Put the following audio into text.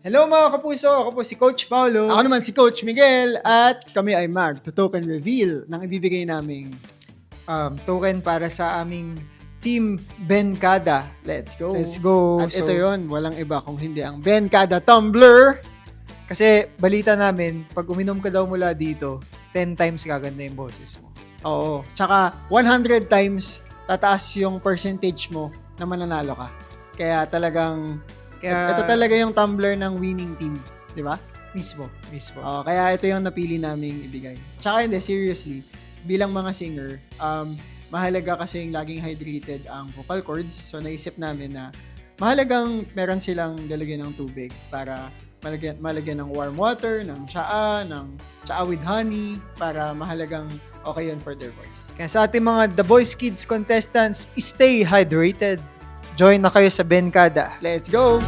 Hello mga kapuso, ako po si Coach Paulo. Ako naman si Coach Miguel at kami ay mag-token reveal ng ibibigay naming token para sa aming Team Benkada. Let's go. Let's go. At ito yon, walang iba kung hindi ang Benkada Tumbler. Kasi balita namin, pag uminom ka daw mula dito, 10 times gaganda yung boses mo. Oo. Tsaka 100 times tataas yung percentage mo na mananalo ka. Kaya talagang ito talaga yung tumbler ng winning team, di ba? Mismo. Kaya ito yung napili naming ibigay. Tsaka hindi, seriously, bilang mga singer, mahalaga kasing laging hydrated ang vocal cords. So naisip namin na mahalagang meron silang lalagyan ng tubig para malagyan ng warm water, ng tsaa with honey, para mahalagang okay yun for their voice. Kaya sa ating mga The Voice Kids contestants, stay hydrated. Join na kayo sa Benkada. Let's go!